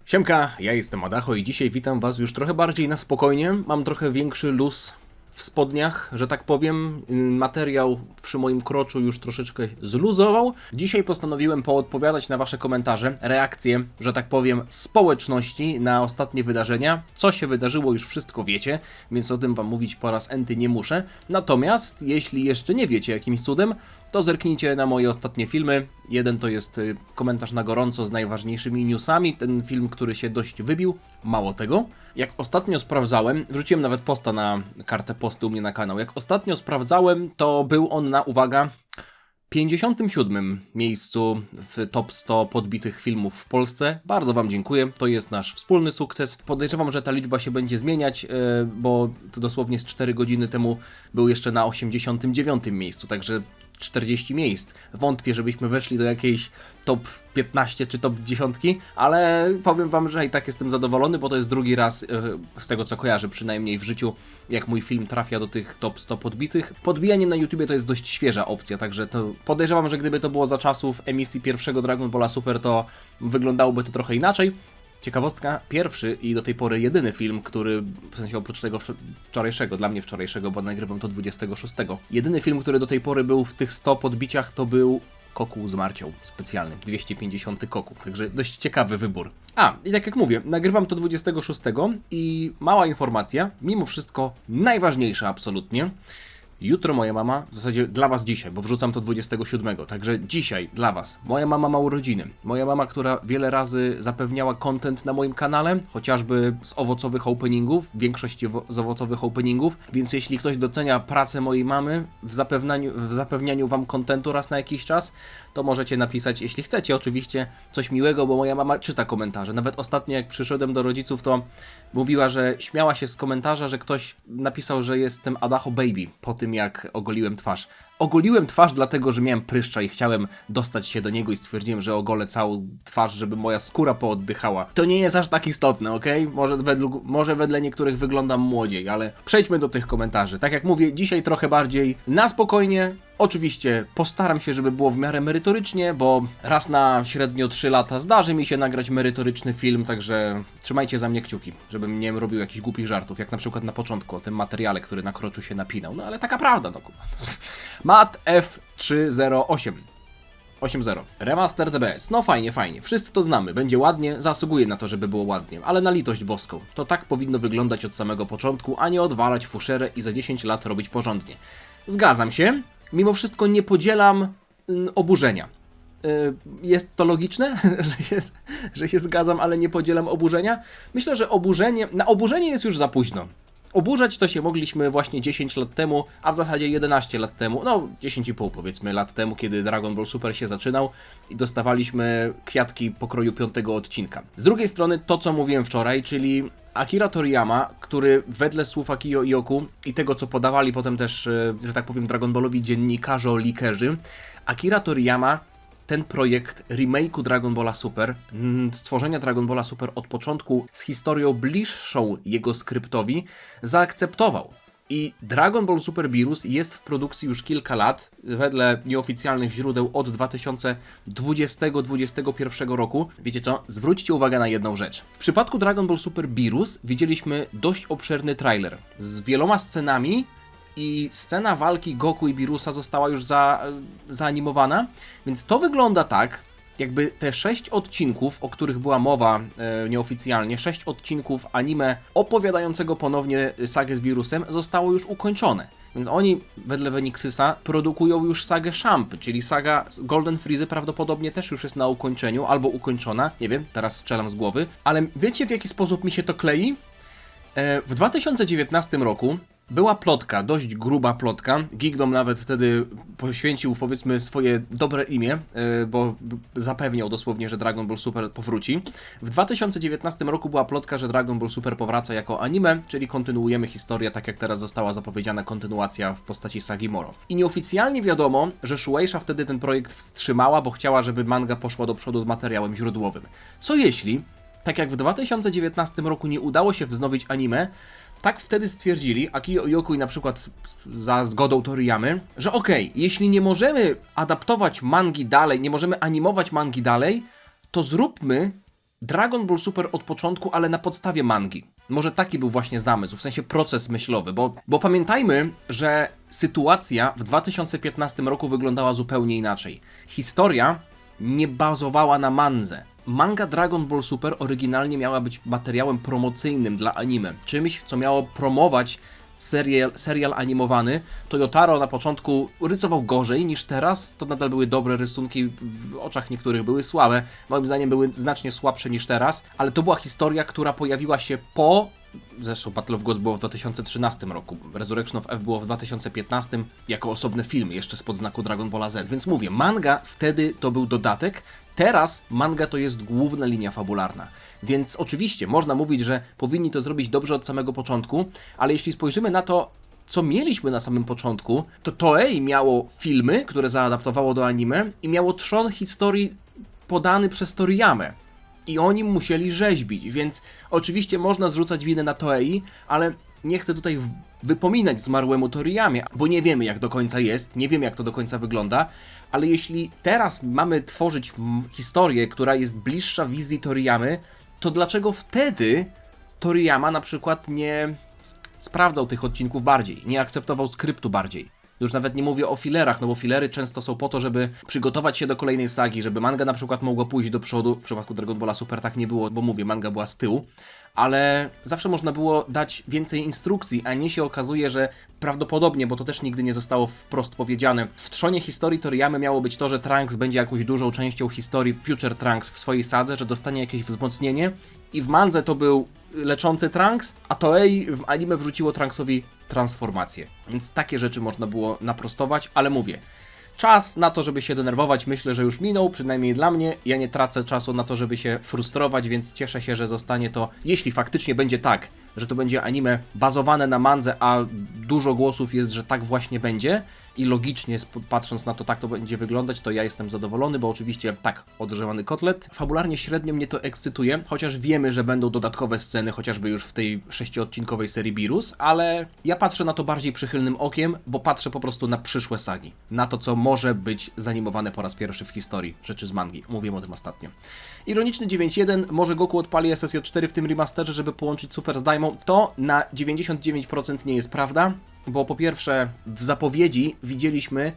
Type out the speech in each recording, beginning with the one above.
Siemka, ja jestem Adacho i dzisiaj witam was już trochę bardziej na spokojnie. Mam trochę większy luz w spodniach, że tak powiem. Materiał przy moim kroczu już troszeczkę zluzował. Dzisiaj postanowiłem poodpowiadać na wasze komentarze, reakcje, że tak powiem, społeczności na ostatnie wydarzenia. Co się wydarzyło, już wszystko wiecie, więc o tym wam mówić po raz enty nie muszę. Natomiast, jeśli jeszcze nie wiecie jakimś cudem, to zerknijcie na moje ostatnie filmy. Jeden to jest komentarz na gorąco z najważniejszymi newsami, ten film, który się dość wybił. Mało tego, jak ostatnio sprawdzałem, wrzuciłem nawet posta na kartę posty u mnie na kanał, jak ostatnio sprawdzałem, to był on na, uwaga, 57. miejscu w top 100 podbitych filmów w Polsce. Bardzo wam dziękuję, to jest nasz wspólny sukces. Podejrzewam, że ta liczba się będzie zmieniać, bo to dosłownie z 4 godziny temu był jeszcze na 89. miejscu, także 40 miejsc. Wątpię, żebyśmy weszli do jakiejś top 15 czy top 10, ale powiem wam, że i tak jestem zadowolony, bo to jest drugi raz, z tego co kojarzę przynajmniej w życiu, jak mój film trafia do tych top 100 podbitych. Podbijanie na YouTubie to jest dość świeża opcja, także to podejrzewam, że gdyby to było za czasów emisji pierwszego Dragon Balla Super, to wyglądałoby to trochę inaczej. Ciekawostka, pierwszy i do tej pory jedyny film, który, w sensie oprócz tego wczorajszego, dla mnie wczorajszego, bo nagrywam to 26. Jedyny film, który do tej pory był w tych 100 podbiciach, to był Koku z Marcią specjalny, 250 Koku, także dość ciekawy wybór. I tak jak mówię, nagrywam to 26 i mała informacja, mimo wszystko najważniejsza absolutnie. Jutro moja mama, w zasadzie dla was dzisiaj, bo wrzucam to 27, także dzisiaj dla was. Moja mama ma urodziny. Moja mama, która wiele razy zapewniała content na moim kanale, chociażby z owocowych openingów, większość z owocowych openingów, więc jeśli ktoś docenia pracę mojej mamy w zapewnianiu wam contentu raz na jakiś czas, to możecie napisać, jeśli chcecie oczywiście, coś miłego, bo moja mama czyta komentarze. Nawet ostatnio jak przyszedłem do rodziców, to mówiła, że śmiała się z komentarza, że ktoś napisał, że jestem Adacho Baby po tym, jak ogoliłem twarz. Ogoliłem twarz dlatego, że miałem pryszcza i chciałem dostać się do niego i stwierdziłem, że ogolę całą twarz, żeby moja skóra pooddychała. To nie jest aż tak istotne, okej? Może wedle niektórych wyglądam młodziej, ale przejdźmy do tych komentarzy. Tak jak mówię, dzisiaj trochę bardziej na spokojnie. Oczywiście postaram się, żeby było w miarę merytorycznie, bo raz na średnio 3 lata zdarzy mi się nagrać merytoryczny film, także trzymajcie za mnie kciuki, żebym nie robił jakichś głupich żartów, jak na przykład na początku o tym materiale, który na kroczu się napinał. No ale taka prawda, no kurwa. Mat F308 8.0. Remaster DBS. No fajnie, fajnie. Wszyscy to znamy. Będzie ładnie, zasługuje na to, żeby było ładnie. Ale na litość boską. To tak powinno wyglądać od samego początku, a nie odwalać fuszerę i za 10 lat robić porządnie. Zgadzam się. Mimo wszystko nie podzielam oburzenia. Jest to logiczne, że się zgadzam, ale nie podzielam oburzenia? Myślę, że na oburzenie jest już za późno. Oburzać to się mogliśmy właśnie 10 lat temu, a w zasadzie 11 lat temu, no 10,5 powiedzmy lat temu, kiedy Dragon Ball Super się zaczynał i dostawaliśmy kwiatki pokroju 5 odcinka. Z drugiej strony to, co mówiłem wczoraj, czyli Akira Toriyama, który wedle słów Akio Ioku i tego, co podawali potem też, że tak powiem, Dragon Ballowi dziennikarze, likerzy, Akira Toriyama ten projekt remake'u Dragon Balla Super, stworzenia Dragon Balla Super od początku z historią bliższą jego skryptowi, zaakceptował. I Dragon Ball Super Beerus jest w produkcji już kilka lat, wedle nieoficjalnych źródeł od 2020-2021 roku. Wiecie co? Zwróćcie uwagę na jedną rzecz. W przypadku Dragon Ball Super Beerus widzieliśmy dość obszerny trailer z wieloma scenami, i scena walki Goku i Beerusa została już zaanimowana, więc to wygląda tak, jakby te 6 odcinków, o których była mowa nieoficjalnie, 6 odcinków anime opowiadającego ponownie sagę z Beerusem zostało już ukończone. Więc oni, wedle Venixysa, produkują już sagę Champ, czyli saga Golden Frizy prawdopodobnie też już jest na ukończeniu, albo ukończona, nie wiem, teraz strzelam z głowy, ale wiecie, w jaki sposób mi się to klei? W 2019 roku była plotka, dość gruba plotka. Geekdom nawet wtedy poświęcił, powiedzmy, swoje dobre imię, bo zapewniał dosłownie, że Dragon Ball Super powróci. W 2019 roku była plotka, że Dragon Ball Super powraca jako anime, czyli kontynuujemy historię, tak jak teraz została zapowiedziana kontynuacja w postaci sagi Moro. I nieoficjalnie wiadomo, że Shueisha wtedy ten projekt wstrzymała, bo chciała, żeby manga poszła do przodu z materiałem źródłowym. Co jeśli, tak jak w 2019 roku nie udało się wznowić anime, tak wtedy stwierdzili, Akio Ioku i na przykład za zgodą Toriyamy, że okej, jeśli nie możemy adaptować mangi dalej, nie możemy animować mangi dalej, to zróbmy Dragon Ball Super od początku, ale na podstawie mangi. Może taki był właśnie zamysł, w sensie proces myślowy, bo pamiętajmy, że sytuacja w 2015 roku wyglądała zupełnie inaczej. Historia nie bazowała na mandze. Manga Dragon Ball Super oryginalnie miała być materiałem promocyjnym dla anime, czymś, co miało promować serial animowany. Toyotaro na początku rysował gorzej niż teraz, to nadal były dobre rysunki, w oczach niektórych były słabe, moim zdaniem były znacznie słabsze niż teraz, ale to była historia, która pojawiła się po... Zresztą Battle of Gods było w 2013 roku, Resurrection of F było w 2015 jako osobny film, jeszcze spod znaku Dragon Balla Z, więc mówię, manga wtedy to był dodatek, teraz manga to jest główna linia fabularna, więc oczywiście można mówić, że powinni to zrobić dobrze od samego początku, ale jeśli spojrzymy na to, co mieliśmy na samym początku, to Toei miało filmy, które zaadaptowało do anime i miało trzon historii podany przez Toriyamę. I oni musieli rzeźbić, więc oczywiście można zrzucać winę na Toei, ale nie chcę tutaj wypominać zmarłemu Toriyamie, bo nie wiemy jak do końca jest, nie wiemy jak to do końca wygląda, ale jeśli teraz mamy tworzyć historię, która jest bliższa wizji Toriyamy, to dlaczego wtedy Toriyama na przykład nie sprawdzał tych odcinków bardziej, nie akceptował skryptu bardziej? Już nawet nie mówię o filerach, no bo filery często są po to, żeby przygotować się do kolejnej sagi, żeby manga na przykład mogła pójść do przodu. W przypadku Dragon Balla Super tak nie było, bo mówię, manga była z tyłu. Ale zawsze można było dać więcej instrukcji, a nie się okazuje, że prawdopodobnie, bo to też nigdy nie zostało wprost powiedziane, w trzonie historii Toriyamy miało być to, że Trunks będzie jakąś dużą częścią historii Future Trunks w swojej sadze, że dostanie jakieś wzmocnienie i w mandze to był leczący Trunks, a Toei w anime wrzuciło Trunksowi transformację. Więc takie rzeczy można było naprostować, ale mówię, czas na to, żeby się denerwować, myślę, że już minął, przynajmniej dla mnie. Ja nie tracę czasu na to, żeby się frustrować, więc cieszę się, że zostanie to, jeśli faktycznie będzie tak, że to będzie anime bazowane na mandze, a dużo głosów jest, że tak właśnie będzie i logicznie patrząc na to, tak to będzie wyglądać, to ja jestem zadowolony, bo oczywiście tak, odgrzewany kotlet. Fabularnie średnio mnie to ekscytuje, chociaż wiemy, że będą dodatkowe sceny, chociażby już w tej 6-odcinkowej serii Beerus, ale ja patrzę na to bardziej przychylnym okiem, bo patrzę po prostu na przyszłe sagi, na to, co może być zanimowane po raz pierwszy w historii rzeczy z mangi. Mówiłem o tym ostatnio. Ironiczny 9.1, może Goku odpali SSJ4 w tym remasterze, żeby połączyć Super z Daimą. To na 99% nie jest prawda, bo po pierwsze w zapowiedzi widzieliśmy,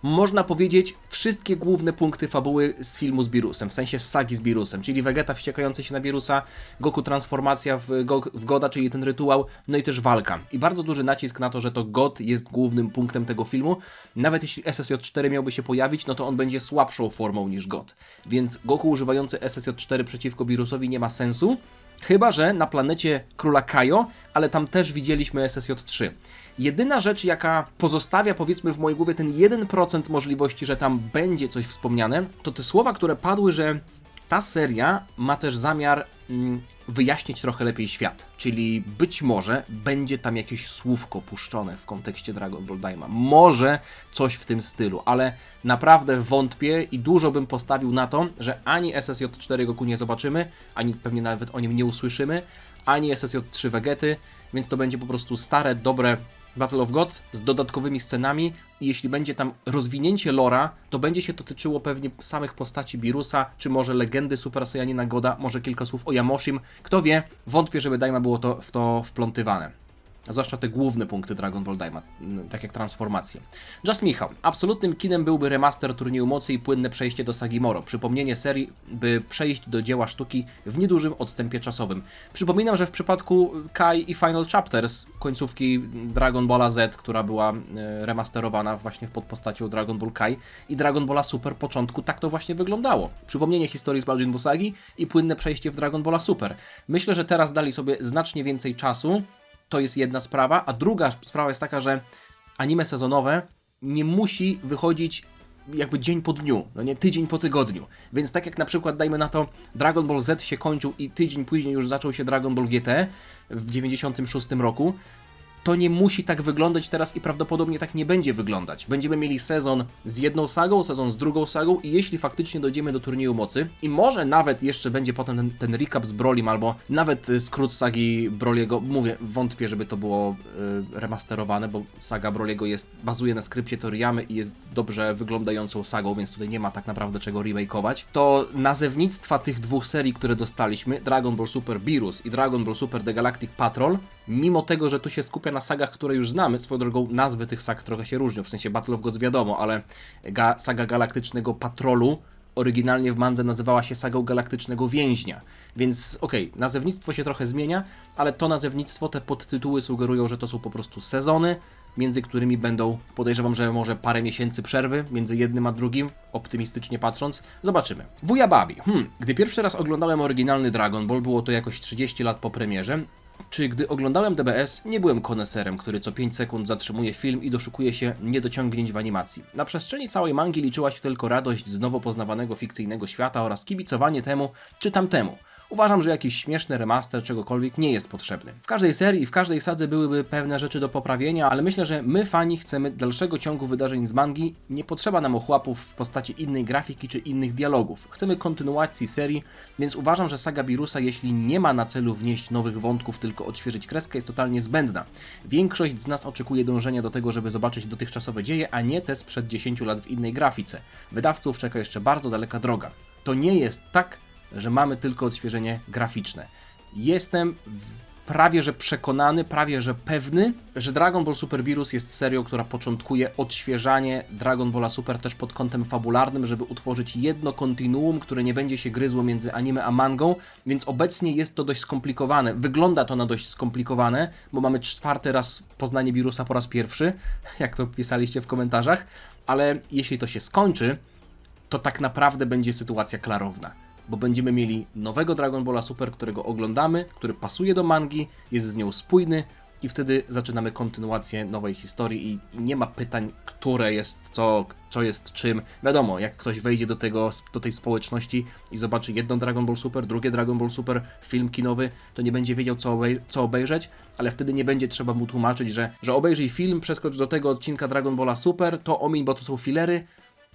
można powiedzieć, wszystkie główne punkty fabuły z filmu z Beerusem, w sensie z sagi z Beerusem, czyli Vegeta wściekający się na Beerusa, Goku transformacja w Goda, czyli ten rytuał, no i też walka. I bardzo duży nacisk na to, że to God jest głównym punktem tego filmu. Nawet jeśli SSJ4 miałby się pojawić, no to on będzie słabszą formą niż God. Więc Goku używający SSJ4 przeciwko Beerusowi nie ma sensu. Chyba że na planecie Króla Kaio, ale tam też widzieliśmy SSJ3. Jedyna rzecz, jaka pozostawia, powiedzmy, w mojej głowie ten 1% możliwości, że tam będzie coś wspomniane, to te słowa, które padły, że ta seria ma też zamiar wyjaśnić trochę lepiej świat. Czyli być może będzie tam jakieś słówko puszczone w kontekście Dragon Ball Daima. Może coś w tym stylu, ale naprawdę wątpię i dużo bym postawił na to, że ani SSJ4 Goku nie zobaczymy, ani pewnie nawet o nim nie usłyszymy, ani SSJ3 Vegety, więc to będzie po prostu stare, dobre Battle of Gods z dodatkowymi scenami i jeśli będzie tam rozwinięcie lora, to będzie się to tyczyło pewnie samych postaci Beerusa, czy może legendy Super Saiyanina Goda, może kilka słów o Yamoshim. Kto wie, wątpię, żeby Daima było w to wplątywane. Zwłaszcza te główne punkty Dragon Ball Daima, tak jak transformacje. Just Michał. Absolutnym kinem byłby remaster Turnieju Mocy i płynne przejście do sagi Moro. Przypomnienie serii, by przejść do dzieła sztuki w niedużym odstępie czasowym. Przypominam, że w przypadku Kai i Final Chapters, końcówki Dragon Balla Z, która była remasterowana właśnie pod postacią Dragon Ball Kai i Dragon Balla Super początku, tak to właśnie wyglądało. Przypomnienie historii z Majin Buu sagi i płynne przejście w Dragon Balla Super. Myślę, że teraz dali sobie znacznie więcej czasu. To jest jedna sprawa, a druga sprawa jest taka, że anime sezonowe nie musi wychodzić jakby dzień po dniu, no nie tydzień po tygodniu. Więc tak jak na przykład, dajmy na to, Dragon Ball Z się kończył i tydzień później już zaczął się Dragon Ball GT w 96 roku, to nie musi tak wyglądać teraz i prawdopodobnie tak nie będzie wyglądać. Będziemy mieli sezon z jedną sagą, sezon z drugą sagą i jeśli faktycznie dojdziemy do Turnieju Mocy i może nawet jeszcze będzie potem ten recap z Brolim albo nawet skrót sagi Broliego, mówię, wątpię, żeby to było remasterowane, bo saga Broliego bazuje na skrypcie Toriyamy i jest dobrze wyglądającą sagą, więc tutaj nie ma tak naprawdę czego remake'ować. To nazewnictwa tych dwóch serii, które dostaliśmy, Dragon Ball Super Beerus i Dragon Ball Super The Galactic Patrol, mimo tego, że tu się skupia na sagach, które już znamy, swoją drogą nazwy tych sag trochę się różnią, w sensie Battle of Gods wiadomo, ale saga Galaktycznego Patrolu oryginalnie w mandze nazywała się sagą Galaktycznego Więźnia, więc okej, nazewnictwo się trochę zmienia, ale to nazewnictwo, te podtytuły sugerują, że to są po prostu sezony, między którymi będą, podejrzewam, że może parę miesięcy przerwy między jednym a drugim, optymistycznie patrząc. Zobaczymy. Wuja Babi. Gdy pierwszy raz oglądałem oryginalny Dragon Ball, było to jakoś 30 lat po premierze, czy gdy oglądałem DBS, nie byłem koneserem, który co 5 sekund zatrzymuje film i doszukuje się niedociągnięć w animacji. Na przestrzeni całej mangi liczyła się tylko radość z nowo poznawanego fikcyjnego świata oraz kibicowanie temu czy tamtemu. Uważam, że jakiś śmieszny remaster czegokolwiek nie jest potrzebny. W każdej serii i w każdej sadze byłyby pewne rzeczy do poprawienia, ale myślę, że my fani chcemy dalszego ciągu wydarzeń z mangi. Nie potrzeba nam ochłapów w postaci innej grafiki czy innych dialogów. Chcemy kontynuacji serii, więc uważam, że saga Beerusa, jeśli nie ma na celu wnieść nowych wątków, tylko odświeżyć kreskę, jest totalnie zbędna. Większość z nas oczekuje dążenia do tego, żeby zobaczyć dotychczasowe dzieje, a nie te sprzed 10 lat w innej grafice. Wydawców czeka jeszcze bardzo daleka droga. To nie jest tak, że mamy tylko odświeżenie graficzne. Jestem prawie że przekonany, prawie że pewny, że Dragon Ball Super Beerus jest serią, która początkuje odświeżanie Dragon Balla Super też pod kątem fabularnym, żeby utworzyć jedno kontinuum, które nie będzie się gryzło między anime a mangą, więc obecnie jest to dość skomplikowane. Wygląda to na dość skomplikowane, bo mamy 4. raz poznanie Beerusa po raz pierwszy, jak to pisaliście w komentarzach, ale jeśli to się skończy, to tak naprawdę będzie sytuacja klarowna. Bo będziemy mieli nowego Dragon Balla Super, którego oglądamy, który pasuje do mangi, jest z nią spójny i wtedy zaczynamy kontynuację nowej historii i nie ma pytań, które jest co jest czym. Wiadomo, jak ktoś wejdzie do tej społeczności i zobaczy jedno Dragon Ball Super, drugie Dragon Ball Super, film kinowy, to nie będzie wiedział co obejrzeć, ale wtedy nie będzie trzeba mu tłumaczyć, że obejrzyj film, przeskocz do tego odcinka Dragon Balla Super, to omiń, bo to są filery.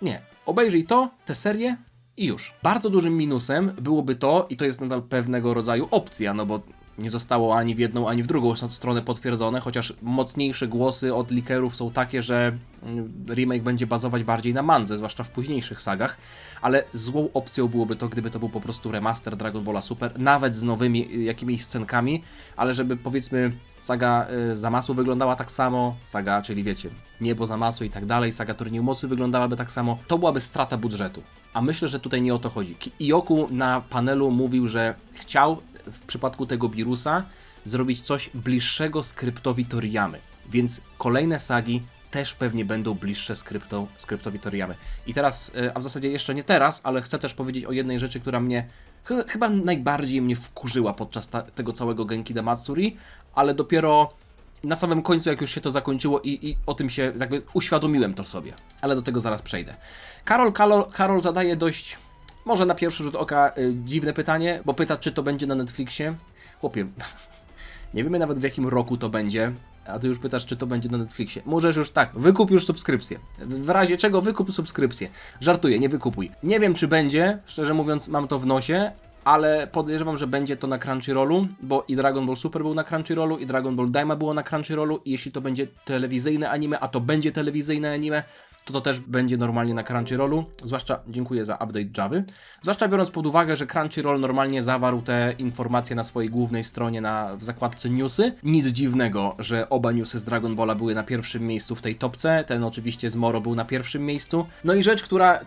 Nie. Obejrzyj tę serię, i już. Bardzo dużym minusem byłoby to, i to jest nadal pewnego rodzaju opcja, no bo nie zostało ani w jedną, ani w drugą stronę potwierdzone, chociaż mocniejsze głosy od leakerów są takie, że remake będzie bazować bardziej na mandze, zwłaszcza w późniejszych sagach, ale złą opcją byłoby to, gdyby to był po prostu remaster Dragon Balla Super, nawet z nowymi jakimiś scenkami, ale żeby powiedzmy saga Zamasu wyglądała tak samo, saga, czyli wiecie, Niebo Zamasu i tak dalej, saga Turnieju Mocy wyglądałaby tak samo, to byłaby strata budżetu. A myślę, że tutaj nie o to chodzi. Iyoku na panelu mówił, że chciał w przypadku tego Beerusa zrobić coś bliższego skryptowi Toriyamy, więc kolejne sagi też pewnie będą bliższe skryptowi Toriyamy. I teraz, a w zasadzie jeszcze nie teraz, ale chcę też powiedzieć o jednej rzeczy, która mnie chyba najbardziej mnie wkurzyła podczas tego całego Genki Damatsuri, ale dopiero na samym końcu, jak już się to zakończyło i o tym się jakby uświadomiłem to sobie. Ale do tego zaraz przejdę. Karol zadaje dość, może na pierwszy rzut oka, dziwne pytanie, bo pyta, czy to będzie na Netflixie. Chłopie, nie wiemy nawet w jakim roku to będzie, a ty już pytasz, czy to będzie na Netflixie. Możesz już tak, wykup już subskrypcję. W razie czego wykup subskrypcję. Żartuję, nie wykupuj. Nie wiem, czy będzie, szczerze mówiąc mam to w nosie, ale podejrzewam, że będzie to na Crunchyrollu, bo i Dragon Ball Super był na Crunchyrollu, i Dragon Ball Daima było na Crunchyrollu, i jeśli to będzie telewizyjne anime, a to będzie telewizyjne anime, to też będzie normalnie na Crunchyrollu, zwłaszcza, dziękuję za update Javy, zwłaszcza biorąc pod uwagę, że Crunchyroll normalnie zawarł te informacje na swojej głównej stronie w zakładce newsy. Nic dziwnego, że oba newsy z Dragon Balla były na pierwszym miejscu w tej topce, ten oczywiście z Moro był na pierwszym miejscu. No i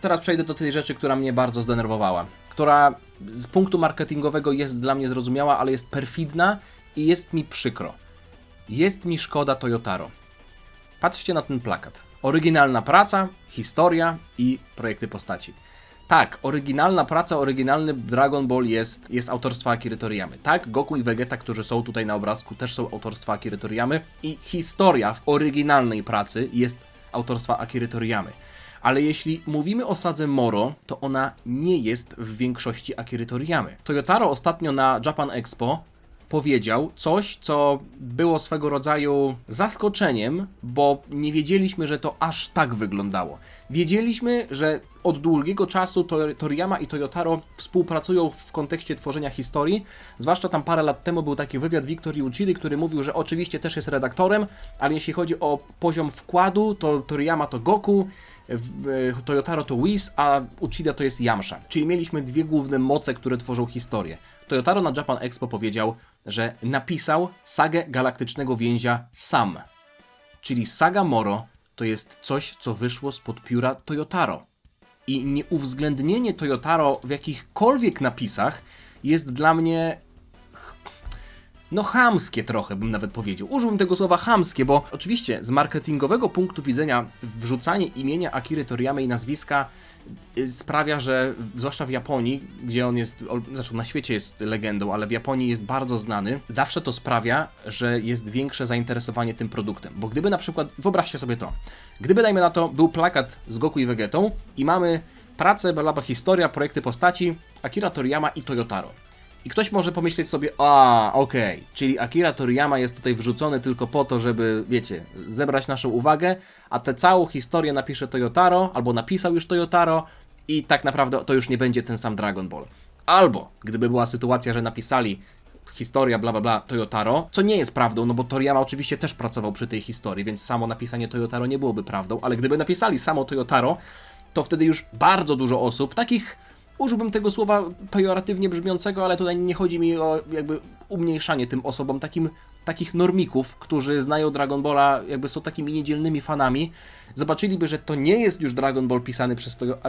teraz przejdę do tej rzeczy, która mnie bardzo zdenerwowała, która z punktu marketingowego jest dla mnie zrozumiała, ale jest perfidna i jest mi przykro. Jest mi szkoda Toyotaro. Patrzcie na ten plakat. Oryginalna praca, historia i projekty postaci. Tak, oryginalna praca, oryginalny Dragon Ball jest autorstwa Akiry Toriyamy. Tak, Goku i Vegeta, którzy są tutaj na obrazku, też są autorstwa Akiry Toriyamy i historia w oryginalnej pracy jest autorstwa Akiry Toriyamy. Ale jeśli mówimy o sadze Moro, to ona nie jest w większości Akiry Toriyamy. Toyotaro ostatnio na Japan Expo powiedział coś, co było swego rodzaju zaskoczeniem, bo nie wiedzieliśmy, że to aż tak wyglądało. Wiedzieliśmy, że od długiego czasu Toriyama i Toyotaro współpracują w kontekście tworzenia historii, zwłaszcza tam parę lat temu był taki wywiad Wiktorii Uchidy, który mówił, że oczywiście też jest redaktorem, ale jeśli chodzi o poziom wkładu, to Toriyama to Goku, Toyotaro to Whis, a Uchida to jest Yamcha. Czyli mieliśmy dwie główne moce, które tworzą historię. Toyotaro na Japan Expo powiedział, że napisał sagę Galaktycznego Więźnia sam. Czyli saga Moro to jest coś, co wyszło spod pióra Toyotaro. I nieuwzględnienie Toyotaro w jakichkolwiek napisach jest dla mnie chamskie trochę, bym nawet powiedział. Użyłbym tego słowa chamskie, bo oczywiście z marketingowego punktu widzenia wrzucanie imienia Akiry Toriyamy i nazwiska sprawia, że zwłaszcza w Japonii, gdzie on jest, zresztą na świecie jest legendą, ale w Japonii jest bardzo znany, zawsze to sprawia, że jest większe zainteresowanie tym produktem. Bo gdyby na przykład, wyobraźcie sobie to, gdyby dajmy na to, był plakat z Goku i Vegetą i mamy pracę, balaba, historia, projekty postaci, Akira Toriyama i Toyotaro. I ktoś może pomyśleć sobie, okej, czyli Akira Toriyama jest tutaj wrzucony tylko po to, żeby, wiecie, zebrać naszą uwagę, a tę całą historię napisze Toyotaro, albo napisał już Toyotaro i tak naprawdę to już nie będzie ten sam Dragon Ball. Albo, gdyby była sytuacja, że napisali historia bla bla bla Toyotaro, co nie jest prawdą, no bo Toriyama oczywiście też pracował przy tej historii, więc samo napisanie Toyotaro nie byłoby prawdą, ale gdyby napisali samo Toyotaro, to wtedy już bardzo dużo osób, takich, użyłbym tego słowa pejoratywnie brzmiącego, ale tutaj nie chodzi mi o jakby umniejszanie tym osobom, takich normików, którzy znają Dragon Balla, jakby są takimi niedzielnymi fanami, zobaczyliby, że to nie jest już Dragon Ball pisany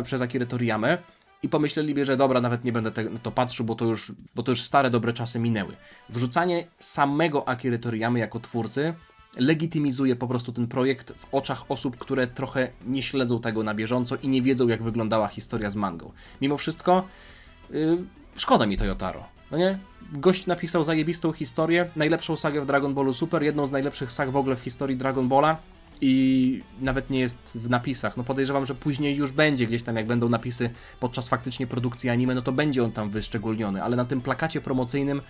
przez Akirę Toriyamę i pomyśleliby, że dobra, nawet nie będę na to patrzył, bo to już stare, dobre czasy minęły. Wrzucanie samego Akiry Toriyamy jako twórcy legitymizuje po prostu ten projekt w oczach osób, które trochę nie śledzą tego na bieżąco i nie wiedzą, jak wyglądała historia z mangą. Mimo wszystko, szkoda mi Toyotaro, no nie? Gość napisał zajebistą historię, najlepszą sagę w Dragon Ballu Super, jedną z najlepszych sag w ogóle w historii Dragon Balla i nawet nie jest w napisach. No podejrzewam, że później już będzie gdzieś tam, jak będą napisy podczas faktycznie produkcji anime, no to będzie on tam wyszczególniony, ale na tym plakacie promocyjnym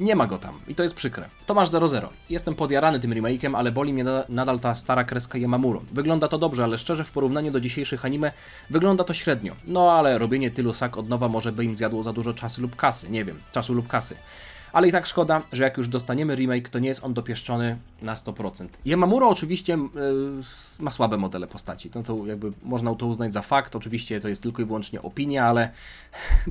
nie ma go tam i to jest przykre. Tomasz00. Jestem podjarany tym remake'em, ale boli mnie nadal ta stara kreska Yamamuro. Wygląda to dobrze, ale szczerze w porównaniu do dzisiejszych anime wygląda to średnio. No ale robienie tylu sag od nowa może by im zjadło za dużo czasu lub kasy. Nie wiem, czasu lub kasy. Ale i tak szkoda, że jak już dostaniemy remake, to nie jest on dopieszczony na 100%. Yamamuro oczywiście ma słabe modele postaci. No to jakby można to uznać za fakt. Oczywiście to jest tylko i wyłącznie opinia, ale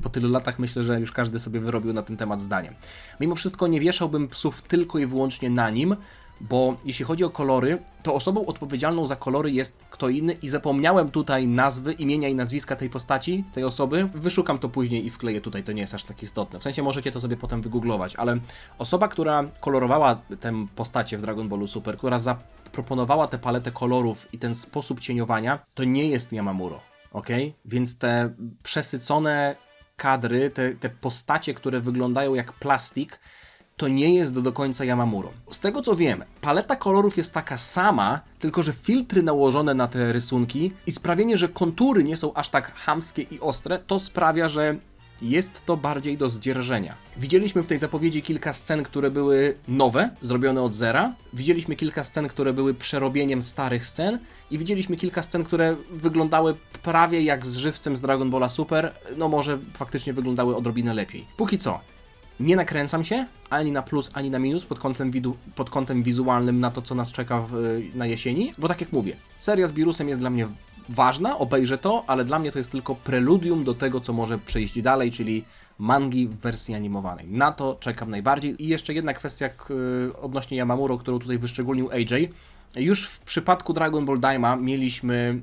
po tylu latach myślę, że już każdy sobie wyrobił na ten temat zdanie. Mimo wszystko nie wieszałbym psów tylko i wyłącznie na nim, bo jeśli chodzi o kolory, to osobą odpowiedzialną za kolory jest kto inny i zapomniałem tutaj nazwy, imienia i nazwiska tej postaci, tej osoby. Wyszukam to później i wkleję tutaj, to nie jest aż tak istotne. W sensie możecie to sobie potem wygooglować, ale osoba, która kolorowała tę postacię w Dragon Ballu Super, która zaproponowała tę paletę kolorów i ten sposób cieniowania, to nie jest Yamamuro, ok? Więc te przesycone kadry, te postacie, które wyglądają jak plastik, to nie jest do końca Yamamuro. Z tego co wiem, paleta kolorów jest taka sama, tylko że filtry nałożone na te rysunki i sprawienie, że kontury nie są aż tak chamskie i ostre, to sprawia, że jest to bardziej do zdzierżenia. Widzieliśmy w tej zapowiedzi kilka scen, które były nowe, zrobione od zera. Widzieliśmy kilka scen, które były przerobieniem starych scen. I widzieliśmy kilka scen, które wyglądały prawie jak z żywcem z Dragon Balla Super. No może faktycznie wyglądały odrobinę lepiej. Póki co, nie nakręcam się ani na plus, ani na minus pod kątem wizualnym na to, co nas czeka na jesieni, bo tak jak mówię, seria z Beerusem jest dla mnie ważna, obejrzę to, ale dla mnie to jest tylko preludium do tego, co może przejść dalej, czyli mangi w wersji animowanej. Na to czekam najbardziej. I jeszcze jedna kwestia odnośnie Yamamuro, którą tutaj wyszczególnił AJ. Już w przypadku Dragon Ball Daima mieliśmy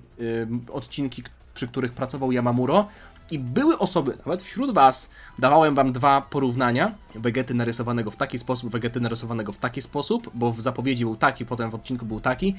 odcinki, przy których pracował Yamamuro, i były osoby, nawet wśród Was, dawałem Wam dwa porównania, Vegety narysowanego w taki sposób, Vegety narysowanego w taki sposób, bo w zapowiedzi był taki, potem w odcinku był taki,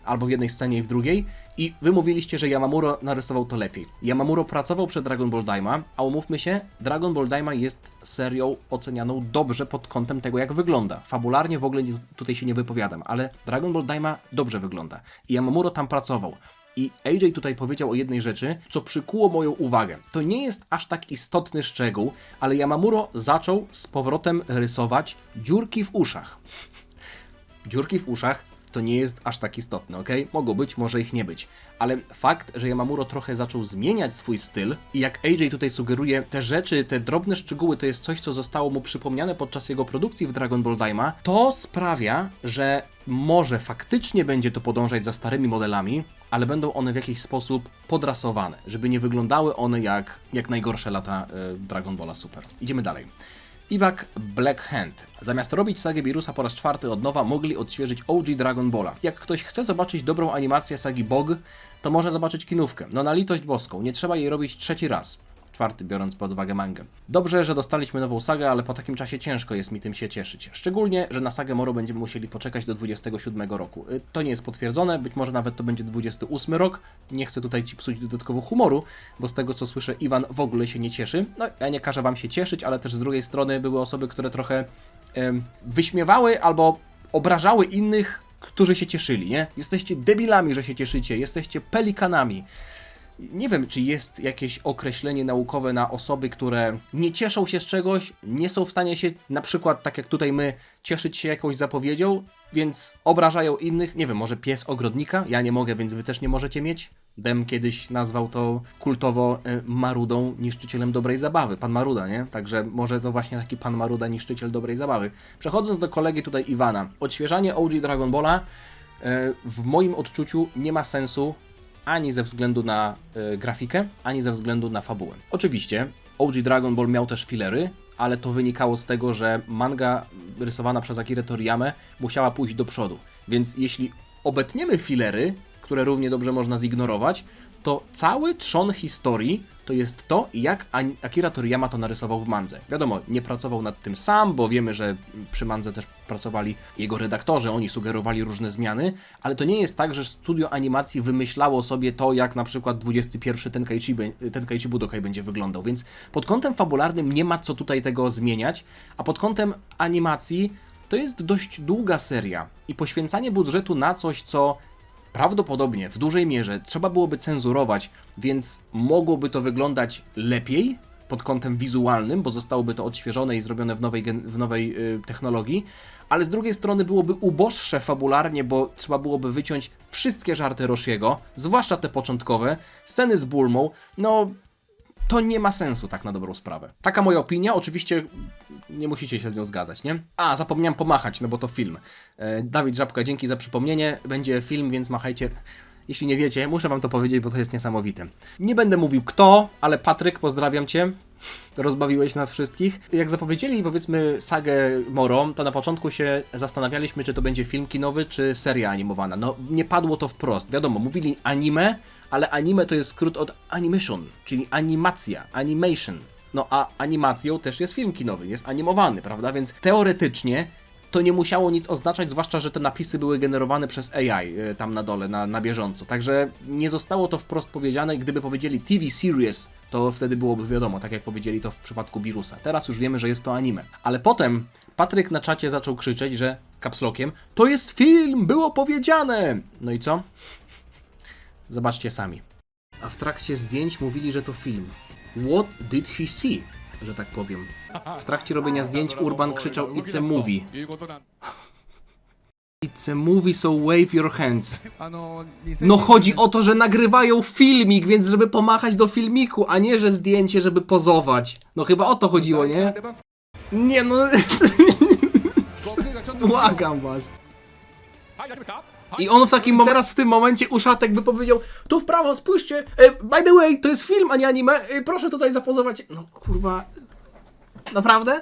albo w jednej scenie i w drugiej, i Wy mówiliście, że Yamamuro narysował to lepiej. Yamamuro pracował przed Dragon Ball Daima, a umówmy się, Dragon Ball Daima jest serią ocenianą dobrze pod kątem tego, jak wygląda. Fabularnie w ogóle tutaj się nie wypowiadam, ale Dragon Ball Daima dobrze wygląda. I Yamamuro tam pracował. I AJ tutaj powiedział o jednej rzeczy, co przykuło moją uwagę. To nie jest aż tak istotny szczegół, ale Yamamuro zaczął z powrotem rysować dziurki w uszach. Dziurki w uszach to nie jest aż tak istotne, ok? Mogą być, może ich nie być. Ale fakt, że Yamamuro trochę zaczął zmieniać swój styl i jak AJ tutaj sugeruje, te rzeczy, te drobne szczegóły to jest coś, co zostało mu przypomniane podczas jego produkcji w Dragon Ball Daima, to sprawia, że może faktycznie będzie to podążać za starymi modelami, ale będą one w jakiś sposób podrasowane, żeby nie wyglądały one jak najgorsze lata Dragon Balla Super. Idziemy dalej. Iwak Black Hand. Zamiast robić sagę Beerusa po raz czwarty od nowa, mogli odświeżyć OG Dragon Balla. Jak ktoś chce zobaczyć dobrą animację sagi Bog, to może zobaczyć kinówkę. No na litość boską, nie trzeba jej robić trzeci raz. Czwarty, biorąc pod uwagę mangę. Dobrze, że dostaliśmy nową sagę, ale po takim czasie ciężko jest mi tym się cieszyć. Szczególnie, że na sagę Moro będziemy musieli poczekać do 27 roku. To nie jest potwierdzone, być może nawet to będzie 28 rok. Nie chcę tutaj Ci psuć dodatkowo humoru, bo z tego co słyszę, Iwan w ogóle się nie cieszy. No, ja nie każę Wam się cieszyć, ale też z drugiej strony były osoby, które trochę wyśmiewały albo obrażały innych, którzy się cieszyli, nie? Jesteście debilami, że się cieszycie, jesteście pelikanami. Nie wiem, czy jest jakieś określenie naukowe na osoby, które nie cieszą się z czegoś, nie są w stanie się, na przykład tak jak tutaj my, cieszyć się jakąś zapowiedzią, więc obrażają innych. Nie wiem, może pies ogrodnika? Ja nie mogę, więc wy też nie możecie mieć. Dem kiedyś nazwał to kultowo Marudą, niszczycielem dobrej zabawy. Pan Maruda, nie? Także może to właśnie taki pan Maruda, niszczyciel dobrej zabawy. Przechodząc do kolegi tutaj Iwana. Odświeżanie OG Dragon Balla w moim odczuciu nie ma sensu ani ze względu na grafikę, ani ze względu na fabułę. Oczywiście OG Dragon Ball miał też filery, ale to wynikało z tego, że manga rysowana przez Akirę Toriyamę musiała pójść do przodu. Więc jeśli obetniemy filery, które równie dobrze można zignorować, to cały trzon historii to jest to, jak Akira Toriyama to narysował w mandze. Wiadomo, nie pracował nad tym sam, bo wiemy, że przy mandze też pracowali jego redaktorzy, oni sugerowali różne zmiany, ale to nie jest tak, że studio animacji wymyślało sobie to, jak na przykład 21 Tenkaichi Budokai będzie wyglądał, więc pod kątem fabularnym nie ma co tutaj tego zmieniać, a pod kątem animacji to jest dość długa seria i poświęcanie budżetu na coś, co prawdopodobnie w dużej mierze trzeba byłoby cenzurować, więc mogłoby to wyglądać lepiej pod kątem wizualnym, bo zostałoby to odświeżone i zrobione w nowej technologii, ale z drugiej strony byłoby uboższe fabularnie, bo trzeba byłoby wyciąć wszystkie żarty Roshiego, zwłaszcza te początkowe, sceny z Bulmą, no to nie ma sensu tak na dobrą sprawę. Taka moja opinia, oczywiście nie musicie się z nią zgadzać, nie? A, zapomniałem pomachać, no bo to film. Dawid Żabka, dzięki za przypomnienie, będzie film, więc machajcie. Jeśli nie wiecie, muszę wam to powiedzieć, bo to jest niesamowite. Nie będę mówił kto, ale Patryk, pozdrawiam cię. Rozbawiłeś nas wszystkich. Jak zapowiedzieli, powiedzmy, sagę Moro, to na początku się zastanawialiśmy, czy to będzie film kinowy, czy seria animowana. No, nie padło to wprost. Wiadomo, mówili anime, ale anime to jest skrót od animation, czyli animacja, animation. No a animacją też jest film kinowy, jest animowany, prawda? Więc teoretycznie to nie musiało nic oznaczać, zwłaszcza, że te napisy były generowane przez AI tam na dole, na bieżąco. Także nie zostało to wprost powiedziane. Gdyby powiedzieli TV series, to wtedy byłoby wiadomo, tak jak powiedzieli to w przypadku Beerusa. Teraz już wiemy, że jest to anime. Ale potem Patryk na czacie zaczął krzyczeć, że capslockiem, to jest film, było powiedziane! No i co? Zobaczcie sami. A w trakcie zdjęć mówili, że to film. What did he see? Że tak powiem. W trakcie robienia zdjęć Urban krzyczał It's a movie. It's a movie, so wave your hands. No chodzi o to, że nagrywają filmik, więc żeby pomachać do filmiku, a nie, że zdjęcie, żeby pozować. No chyba o to chodziło, nie? Nie no... Błagam was. I on w takim teraz w tym momencie Uszatek by powiedział, tu w prawo, spójrzcie, by the way, to jest film, a nie anime, proszę tutaj zapozować. No kurwa, naprawdę?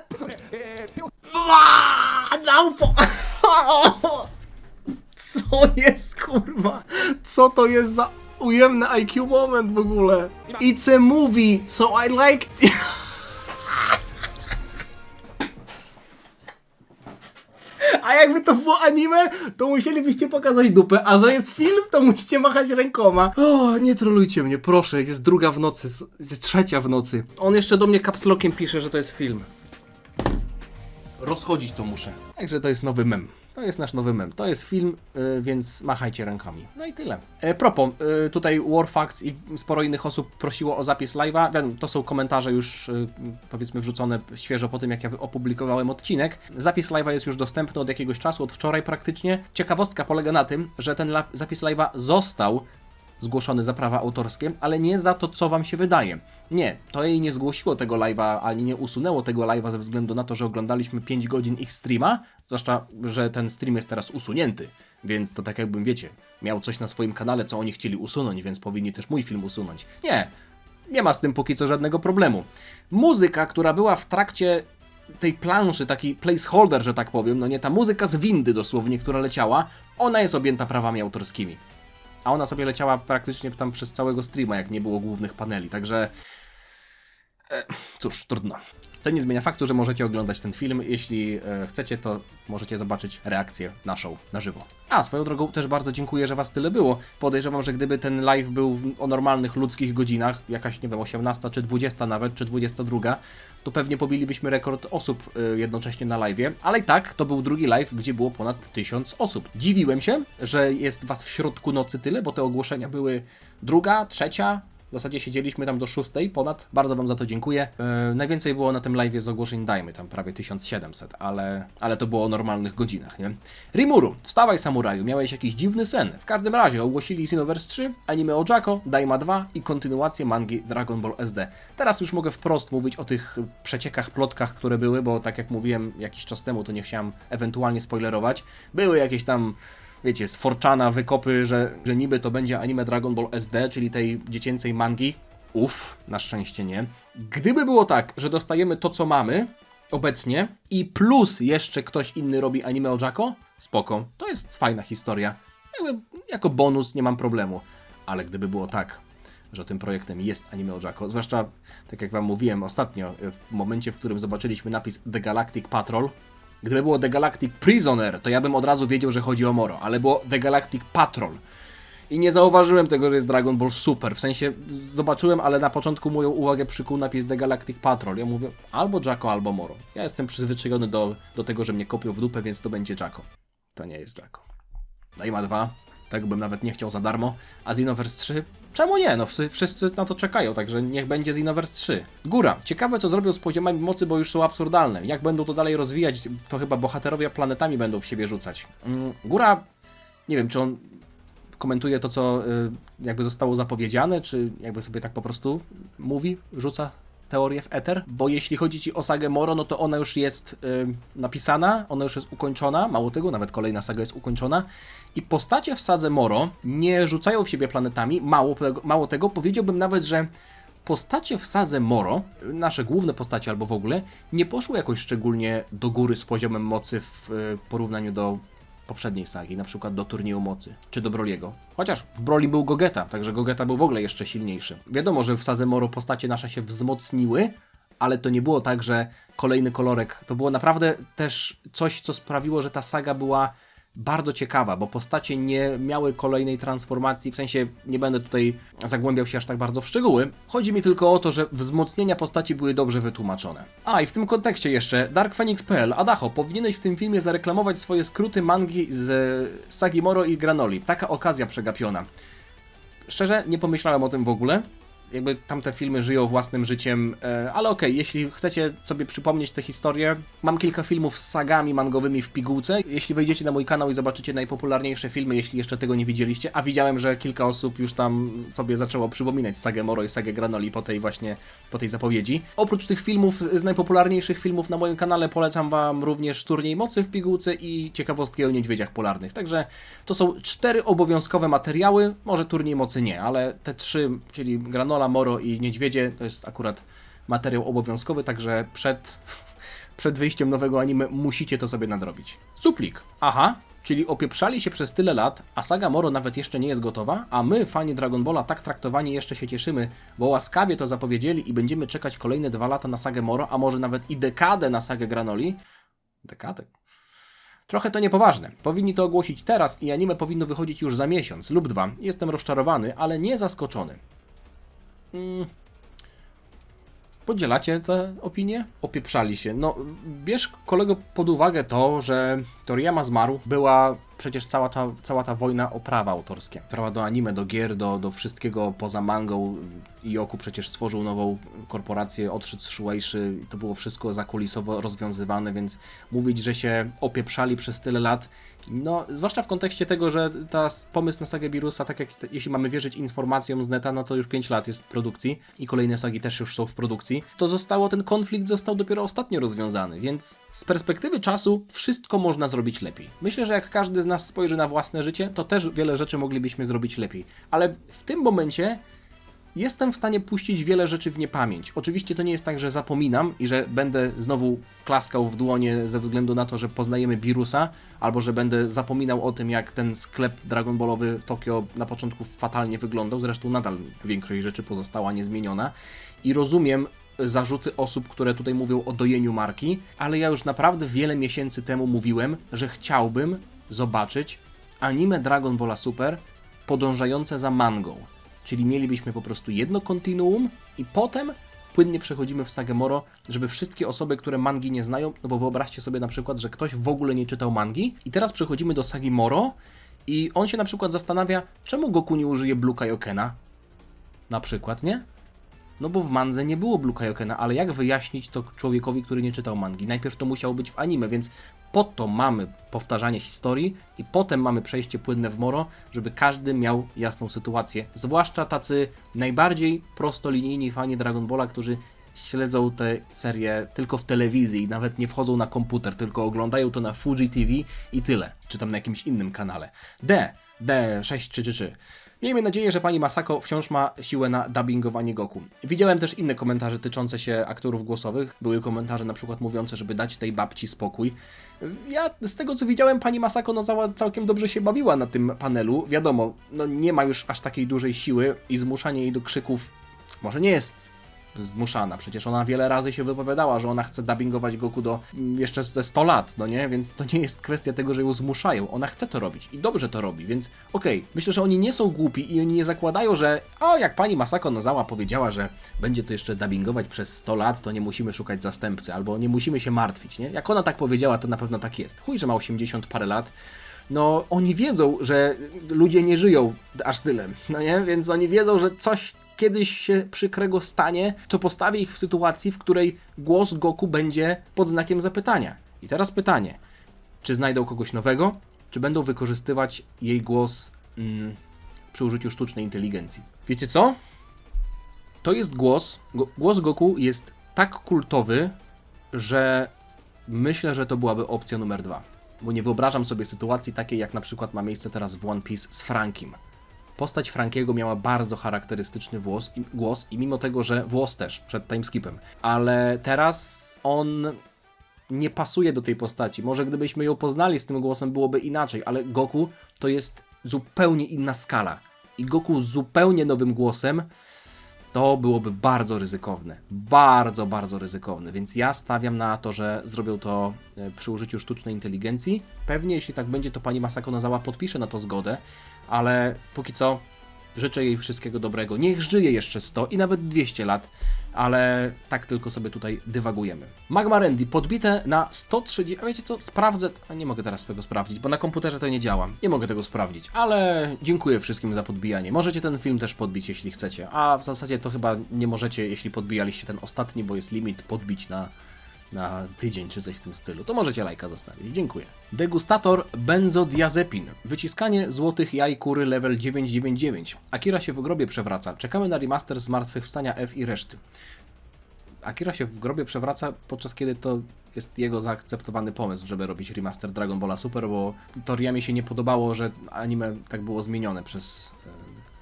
Co jest kurwa? Co to jest za ujemny IQ moment w ogóle? It's a movie, so I liked it. A jakby to było anime, to musielibyście pokazać dupę, a że jest film, to musicie machać rękoma. O, nie trolujcie mnie, proszę, jest druga w nocy, jest trzecia w nocy. On jeszcze do mnie capslockiem pisze, że to jest film. rozchodzić to muszę. Także to jest nowy mem. To jest nasz nowy mem. To jest film, więc machajcie rękami. No i tyle. Propos, tutaj Warfax i sporo innych osób prosiło o zapis live'a. Wiem, to są komentarze już, powiedzmy, wrzucone świeżo po tym, jak ja opublikowałem odcinek. Zapis live'a jest już dostępny od jakiegoś czasu, od wczoraj praktycznie. Ciekawostka polega na tym, że ten zapis live'a został zgłoszony za prawa autorskie, ale nie za to, co wam się wydaje. Nie, to jej nie zgłosiło tego live'a, ani nie usunęło tego live'a ze względu na to, że oglądaliśmy 5 godzin ich streama, zwłaszcza, że ten stream jest teraz usunięty, więc to tak jakbym, wiecie, miał coś na swoim kanale, co oni chcieli usunąć, więc powinni też mój film usunąć. Nie ma z tym póki co żadnego problemu. Muzyka, która była w trakcie tej planszy, taki placeholder, że tak powiem, no nie, ta muzyka z windy dosłownie, która leciała, ona jest objęta prawami autorskimi. A ona sobie leciała praktycznie tam przez całego streama, jak nie było głównych paneli, także... Cóż, trudno. To nie zmienia faktu, że możecie oglądać ten film. Jeśli chcecie, to możecie zobaczyć reakcję naszą na żywo. A, swoją drogą też bardzo dziękuję, że was tyle było. Podejrzewam, że gdyby ten live był o normalnych ludzkich godzinach, jakaś, nie wiem, 18 czy 20 nawet, czy 22, to pewnie pobilibyśmy rekord osób jednocześnie na live'ie, ale i tak to był drugi live, gdzie było ponad 1000 osób. Dziwiłem się, że jest was w środku nocy tyle, bo te ogłoszenia były druga, trzecia. W zasadzie siedzieliśmy tam do 6 ponad, bardzo wam za to dziękuję. Najwięcej było na tym live'ie z ogłoszeń Dajmy, tam prawie 1700, ale to było o normalnych godzinach, nie? Rimuru, wstawaj samuraju, miałeś jakiś dziwny sen. W każdym razie ogłosili Xenoverse 3, anime o Jacko, Daima 2 i kontynuację mangi Dragon Ball SD. Teraz już mogę wprost mówić o tych przeciekach, plotkach, które były, bo tak jak mówiłem jakiś czas temu, to nie chciałem ewentualnie spoilerować. Były jakieś tam... Wiecie, z 4chana wykopy, że niby to będzie anime Dragon Ball SD, czyli tej dziecięcej mangi. Na szczęście nie. Gdyby było tak, że dostajemy to, co mamy obecnie i plus jeszcze ktoś inny robi anime o Jacko, spoko, to jest fajna historia. Jako bonus nie mam problemu. Ale gdyby było tak, że tym projektem jest anime o Jacko, zwłaszcza, tak jak wam mówiłem ostatnio, w momencie, w którym zobaczyliśmy napis The Galactic Patrol, gdyby było The Galactic Prisoner, to ja bym od razu wiedział, że chodzi o Moro, ale było The Galactic Patrol. I nie zauważyłem tego, że jest Dragon Ball Super. W sensie zobaczyłem, ale na początku moją uwagę przykuł napis The Galactic Patrol. Ja mówię albo Jacko, albo Moro. Ja jestem przyzwyczajony do tego, że mnie kopią w dupę, więc to będzie Jacko. To nie jest Jacko. Daima 2, tego bym nawet nie chciał za darmo. A Xenoverse 3? Czemu nie? No wszyscy na to czekają, także niech będzie Xenoverse 3. Góra. Ciekawe, co zrobią z poziomami mocy, bo już są absurdalne. Jak będą to dalej rozwijać, to chyba bohaterowie planetami będą w siebie rzucać. Góra, nie wiem, czy on komentuje to, co jakby zostało zapowiedziane, czy jakby sobie tak po prostu mówi, rzuca teorię w eter, bo jeśli chodzi ci o sagę Moro, no to ona już jest napisana, ona już jest ukończona, mało tego, nawet kolejna saga jest ukończona i postacie w sadze Moro nie rzucają w siebie planetami, mało tego, powiedziałbym nawet, że postacie w sadze Moro, nasze główne postacie albo w ogóle, nie poszły jakoś szczególnie do góry z poziomem mocy w porównaniu do poprzedniej sagi, na przykład do Turnieju Mocy, czy do Broliego. Chociaż w Broli był Gogeta, także Gogeta był w ogóle jeszcze silniejszy. Wiadomo, że w sadze Moro postacie nasze się wzmocniły, ale to nie było tak, że kolejny kolorek, to było naprawdę też coś, co sprawiło, że ta saga była bardzo ciekawa, bo postacie nie miały kolejnej transformacji, w sensie nie będę tutaj zagłębiał się aż tak bardzo w szczegóły. Chodzi mi tylko o to, że wzmocnienia postaci były dobrze wytłumaczone. A i w tym kontekście jeszcze DarkPhoenix.pl. Adacho, powinieneś w tym filmie zareklamować swoje skróty mangi z sagi Moro i Granoli. Taka okazja przegapiona. Szczerze, nie pomyślałem o tym w ogóle. Jakby tamte filmy żyją własnym życiem, ale okej, jeśli chcecie sobie przypomnieć tę historię, mam kilka filmów z sagami mangowymi w pigułce. Jeśli wejdziecie na mój kanał i zobaczycie najpopularniejsze filmy, jeśli jeszcze tego nie widzieliście, a widziałem, że kilka osób już tam sobie zaczęło przypominać sagę Moro i sagę Granoli po tej zapowiedzi. Oprócz tych filmów, z najpopularniejszych filmów na moim kanale polecam wam również Turniej Mocy w pigułce i ciekawostki o niedźwiedziach polarnych. Także to są 4 obowiązkowe materiały, może Turniej Mocy nie, ale te 3, czyli Granola, Moro i Niedźwiedzie, to jest akurat materiał obowiązkowy, także przed wyjściem nowego anime musicie to sobie nadrobić. Suplik. Aha, czyli opieprzali się przez tyle lat, a saga Moro nawet jeszcze nie jest gotowa, a my, fani Dragon Balla, tak traktowani jeszcze się cieszymy, bo łaskawie to zapowiedzieli i będziemy czekać kolejne 2 lata na sagę Moro, a może nawet i dekadę na sagę Granoli. Dekadę? Trochę to niepoważne. Powinni to ogłosić teraz i anime powinno wychodzić już za miesiąc lub 2. Jestem rozczarowany, ale nie zaskoczony. Podzielacie te opinie? Opieprzali się. No, bierz kolego pod uwagę to, że Toriyama zmarł, była przecież cała ta wojna o prawa autorskie. Prawa do anime, do gier, do wszystkiego poza mangą. Yoku przecież stworzył nową korporację, odszedł z Shueishy, to było wszystko zakulisowo rozwiązywane, więc mówić, że się opieprzali przez tyle lat, no, zwłaszcza w kontekście tego, że pomysł na sagę Beerusa, tak jak jeśli mamy wierzyć informacjom z neta, no to już 5 lat jest w produkcji i kolejne sagi też już są w produkcji, to ten konflikt został dopiero ostatnio rozwiązany, więc z perspektywy czasu wszystko można zrobić lepiej. Myślę, że jak każdy z nas spojrzy na własne życie, to też wiele rzeczy moglibyśmy zrobić lepiej, ale w tym momencie jestem w stanie puścić wiele rzeczy w niepamięć. Oczywiście to nie jest tak, że zapominam i że będę znowu klaskał w dłonie ze względu na to, że poznajemy Beerusa, albo że będę zapominał o tym, jak ten sklep Dragon Ballowy Tokio na początku fatalnie wyglądał. Zresztą nadal większość rzeczy pozostała niezmieniona. I rozumiem zarzuty osób, które tutaj mówią o dojeniu marki, ale ja już naprawdę wiele miesięcy temu mówiłem, że chciałbym zobaczyć anime Dragon Balla Super podążające za mangą. Czyli mielibyśmy po prostu jedno kontinuum i potem płynnie przechodzimy w sagę Moro, żeby wszystkie osoby, które mangi nie znają, no bo wyobraźcie sobie na przykład, że ktoś w ogóle nie czytał mangi i teraz przechodzimy do sagi Moro i on się na przykład zastanawia, czemu Goku nie użyje Blue Kaiokena? Na przykład, nie? No bo w mandze nie było Blue Kaiokena, ale jak wyjaśnić to człowiekowi, który nie czytał mangi? Najpierw to musiało być w anime, więc po to mamy powtarzanie historii i potem mamy przejście płynne w Moro, żeby każdy miał jasną sytuację. Zwłaszcza tacy najbardziej prostolinijni fani Dragon Balla, którzy śledzą tę serię tylko w telewizji i nawet nie wchodzą na komputer, tylko oglądają to na Fuji TV i tyle. Czy tam na jakimś innym kanale. D6333. Miejmy nadzieję, że pani Masako wciąż ma siłę na dubbingowanie Goku. Widziałem też inne komentarze tyczące się aktorów głosowych. Były komentarze na przykład mówiące, żeby dać tej babci spokój. Ja z tego co widziałem, pani Masako Nozawa całkiem dobrze się bawiła na tym panelu. Wiadomo, no nie ma już aż takiej dużej siły i zmuszanie jej do krzyków może nie jest zmuszana. Przecież ona wiele razy się wypowiadała, że ona chce dubbingować Goku do jeszcze ze 100 lat, no nie? Więc to nie jest kwestia tego, że ją zmuszają. Ona chce to robić i dobrze to robi, więc okej. Myślę, że oni nie są głupi i oni nie zakładają, że jak pani Masako Nozawa powiedziała, że będzie to jeszcze dubbingować przez 100 lat, to nie musimy szukać zastępcy, albo nie musimy się martwić, nie? Jak ona tak powiedziała, to na pewno tak jest. Chuj, że ma 80 parę lat. No, oni wiedzą, że ludzie nie żyją aż tyle, no nie? Więc oni wiedzą, że coś kiedyś się przykrego stanie, to postawi ich w sytuacji, w której głos Goku będzie pod znakiem zapytania. I teraz pytanie, czy znajdą kogoś nowego, czy będą wykorzystywać jej głos przy użyciu sztucznej inteligencji? Wiecie co? To jest głos Goku jest tak kultowy, że myślę, że to byłaby opcja numer 2. Bo nie wyobrażam sobie sytuacji takiej, jak na przykład ma miejsce teraz w One Piece z Frankiem. Postać Frankiego miała bardzo charakterystyczny głos i mimo tego, że włos też przed timeskipem, ale teraz on nie pasuje do tej postaci. Może gdybyśmy ją poznali z tym głosem, byłoby inaczej, ale Goku to jest zupełnie inna skala. I Goku z zupełnie nowym głosem to byłoby bardzo ryzykowne. Bardzo, bardzo ryzykowne. Więc ja stawiam na to, że zrobią to przy użyciu sztucznej inteligencji. Pewnie jeśli tak będzie, to pani Masako Nozawa podpisze na to zgodę, ale póki co życzę jej wszystkiego dobrego. Niech żyje jeszcze 100 i nawet 200 lat, ale tak tylko sobie tutaj dywagujemy. Magma Randy podbite na 130... A wiecie co? Sprawdzę... A nie mogę teraz tego sprawdzić, bo na komputerze to nie działa. Nie mogę tego sprawdzić, ale dziękuję wszystkim za podbijanie. Możecie ten film też podbić, jeśli chcecie. A w zasadzie to chyba nie możecie, jeśli podbijaliście ten ostatni, bo jest limit podbić na tydzień czy coś w tym stylu, to możecie lajka zostawić. Dziękuję. Degustator benzodiazepin. Wyciskanie złotych jaj kury level 999. Akira się w grobie przewraca. Czekamy na remaster Zmartwychwstania F i reszty. Akira się w grobie przewraca, podczas kiedy to jest jego zaakceptowany pomysł, żeby robić remaster Dragon Balla Super, bo Toriyamie się nie podobało, że anime tak było zmienione przez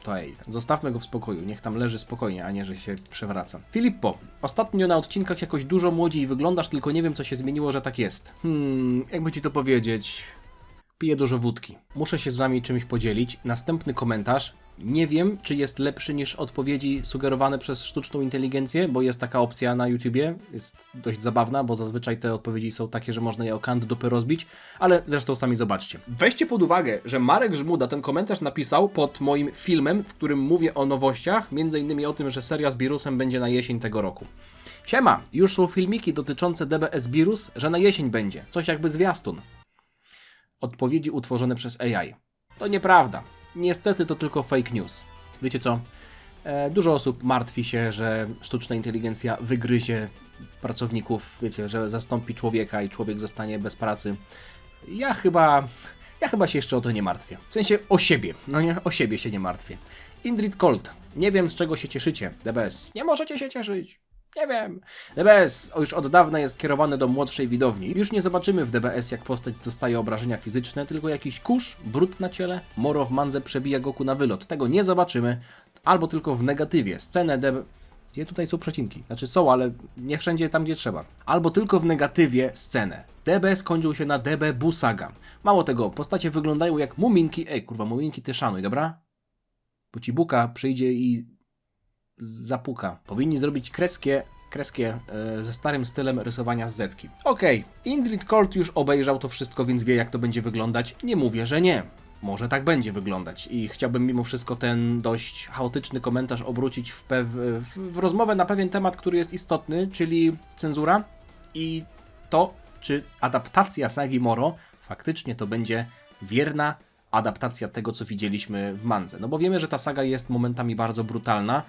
Toei. Zostawmy go w spokoju, niech tam leży spokojnie, a nie, że się przewraca. Filippo, ostatnio na odcinkach jakoś dużo młodziej wyglądasz, tylko nie wiem, co się zmieniło, że tak jest. Jakby ci to powiedzieć... Piję dużo wódki. Muszę się z wami czymś podzielić. Następny komentarz. Nie wiem, czy jest lepszy niż odpowiedzi sugerowane przez sztuczną inteligencję, bo jest taka opcja na YouTubie. Jest dość zabawna, bo zazwyczaj te odpowiedzi są takie, że można je o kant dupy rozbić, ale zresztą sami zobaczcie. Weźcie pod uwagę, że Marek Żmuda ten komentarz napisał pod moim filmem, w którym mówię o nowościach, między innymi o tym, że seria z Beerusem będzie na jesień tego roku. Siema, już są filmiki dotyczące DBS Virus, że na jesień będzie. Coś jakby zwiastun. Odpowiedzi utworzone przez AI. To nieprawda. Niestety to tylko fake news. Wiecie co? Dużo osób martwi się, że sztuczna inteligencja wygryzie pracowników, wiecie, że zastąpi człowieka i człowiek zostanie bez pracy. Ja chyba się jeszcze o to nie martwię. W sensie o siebie. No nie, o siebie się nie martwię. Indrid Colt. Nie wiem, z czego się cieszycie, DBS. Nie możecie się cieszyć. Nie wiem. DBS już od dawna jest kierowany do młodszej widowni. Już nie zobaczymy w DBS, jak postać dostaje obrażenia fizyczne, tylko jakiś kurz, brud na ciele, Moro w mandze przebija Goku na wylot. Tego nie zobaczymy. Albo tylko w negatywie. Scenę Gdzie tutaj są przecinki? Znaczy są, ale nie wszędzie tam, gdzie trzeba. Albo tylko w negatywie scenę. DB skończył się na DB Busaga. Mało tego, postacie wyglądają jak muminki. Ej, kurwa, muminki ty szanuj, dobra? Bo ci Buka przyjdzie i zapuka. Powinni zrobić kreskie ze starym stylem rysowania z zetki. Okej, Indrid Colt już obejrzał to wszystko, więc wie, jak to będzie wyglądać. Nie mówię, że nie. Może tak będzie wyglądać i chciałbym mimo wszystko ten dość chaotyczny komentarz obrócić w rozmowę na pewien temat, który jest istotny, czyli cenzura i to, czy adaptacja sagi Moro faktycznie to będzie wierna adaptacja tego, co widzieliśmy w mandze. No bo wiemy, że ta saga jest momentami bardzo brutalna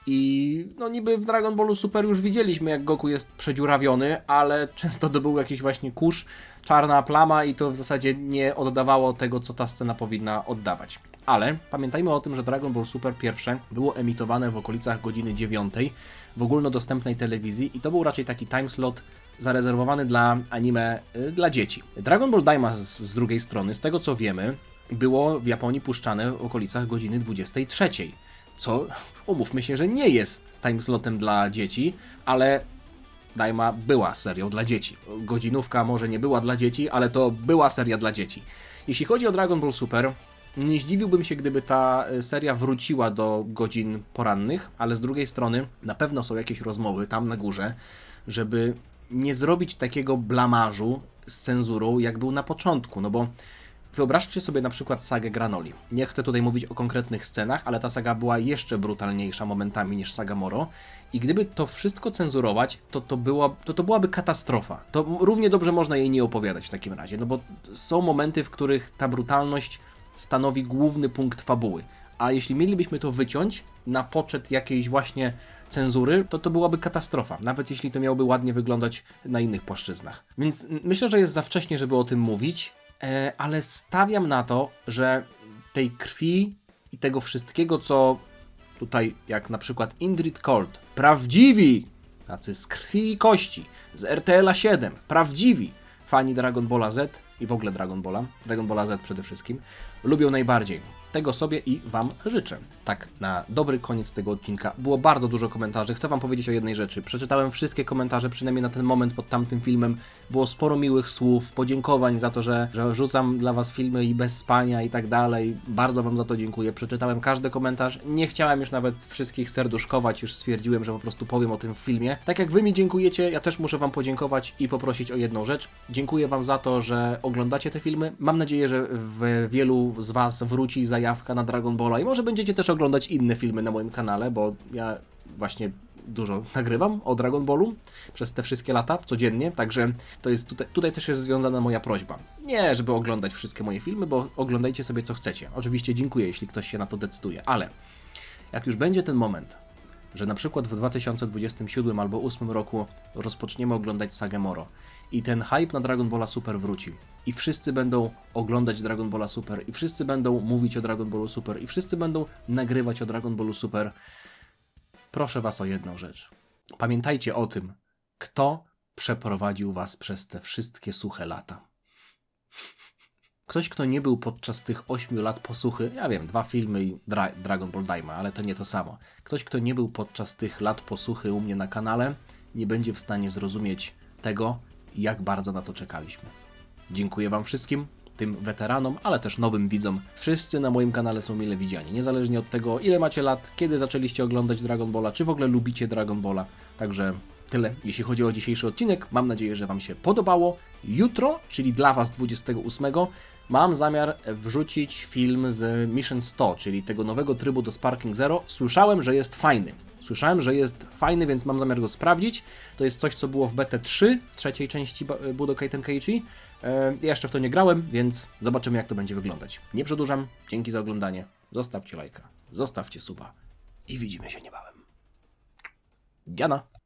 i no niby w Dragon Ballu Super już widzieliśmy, jak Goku jest przedziurawiony, ale często to był jakiś właśnie kurz, czarna plama i to w zasadzie nie oddawało tego, co ta scena powinna oddawać. Ale pamiętajmy o tym, że Dragon Ball Super pierwsze było emitowane w okolicach godziny 9 w ogólnodostępnej telewizji i to był raczej taki timeslot zarezerwowany dla anime dla dzieci. Dragon Ball Daima z drugiej strony, z tego co wiemy, było w Japonii puszczane w okolicach godziny 23. Co, umówmy się, że nie jest timeslotem dla dzieci, ale Daima była serią dla dzieci. Godzinówka może nie była dla dzieci, ale to była seria dla dzieci. Jeśli chodzi o Dragon Ball Super, nie zdziwiłbym się, gdyby ta seria wróciła do godzin porannych, ale z drugiej strony na pewno są jakieś rozmowy tam na górze, żeby nie zrobić takiego blamażu z cenzurą, jak był na początku, no bo wyobraźcie sobie na przykład sagę Granoli. Nie chcę tutaj mówić o konkretnych scenach, ale ta saga była jeszcze brutalniejsza momentami niż saga Moro. I gdyby to wszystko cenzurować, to byłaby katastrofa. To równie dobrze można jej nie opowiadać w takim razie, no bo są momenty, w których ta brutalność stanowi główny punkt fabuły. A jeśli mielibyśmy to wyciąć na poczet jakiejś właśnie cenzury, to byłaby katastrofa. Nawet jeśli to miałoby ładnie wyglądać na innych płaszczyznach. Więc myślę, że jest za wcześnie, żeby o tym mówić. Ale stawiam na to, że tej krwi i tego wszystkiego, co tutaj, jak na przykład Indrid Colt, prawdziwi, tacy z krwi i kości, z RTL 7, prawdziwi fani Dragon Balla Z i w ogóle Dragon Balla Z przede wszystkim, lubią najbardziej. Tego sobie i Wam życzę. Tak, na dobry koniec tego odcinka. Było bardzo dużo komentarzy. Chcę Wam powiedzieć o jednej rzeczy. Przeczytałem wszystkie komentarze, przynajmniej na ten moment pod tamtym filmem. Było sporo miłych słów, podziękowań za to, że wrzucam dla Was filmy i bez spania i tak dalej. Bardzo Wam za to dziękuję. Przeczytałem każdy komentarz. Nie chciałem już nawet wszystkich serduszkować. Już stwierdziłem, że po prostu powiem o tym w filmie. Tak jak Wy mi dziękujecie, ja też muszę Wam podziękować i poprosić o jedną rzecz. Dziękuję Wam za to, że oglądacie te filmy. Mam nadzieję, że w wielu z Was wróci zajawka na Dragon Balla i może będziecie też oglądać inne filmy na moim kanale, bo ja właśnie dużo nagrywam o Dragon Ballu przez te wszystkie lata, codziennie, także to jest tutaj też jest związana moja prośba. Nie, żeby oglądać wszystkie moje filmy, bo oglądajcie sobie co chcecie. Oczywiście dziękuję, jeśli ktoś się na to decyduje, ale jak już będzie ten moment, że na przykład w 2027 albo 2028 roku rozpoczniemy oglądać sagę Moro i ten hype na Dragon Balla Super wróci i wszyscy będą oglądać Dragon Balla Super i wszyscy będą mówić o Dragon Ballu Super i wszyscy będą nagrywać o Dragon Ballu Super, proszę Was o jedną rzecz. Pamiętajcie o tym, kto przeprowadził Was przez te wszystkie suche lata. Ktoś, kto nie był podczas tych 8 lat posłuchy, ja wiem, 2 filmy i Dragon Ball Daima, ale to nie to samo. Ktoś, kto nie był podczas tych lat posłuchy u mnie na kanale, nie będzie w stanie zrozumieć tego, jak bardzo na to czekaliśmy. Dziękuję Wam wszystkim, tym weteranom, ale też nowym widzom. Wszyscy na moim kanale są mile widziani, niezależnie od tego, ile macie lat, kiedy zaczęliście oglądać Dragon Balla, czy w ogóle lubicie Dragon Balla. Także tyle, jeśli chodzi o dzisiejszy odcinek. Mam nadzieję, że Wam się podobało. Jutro, czyli dla Was 28, mam zamiar wrzucić film z Mission 100, czyli tego nowego trybu do Sparking Zero. Słyszałem, że jest fajny. Słyszałem, że jest fajny, więc mam zamiar go sprawdzić. To jest coś, co było w BT3, w trzeciej części Budokai Tenkaichi. Ja jeszcze w to nie grałem, więc zobaczymy, jak to będzie wyglądać. Nie przedłużam, dzięki za oglądanie. Zostawcie lajka, zostawcie suba i widzimy się niebawem. Dziana!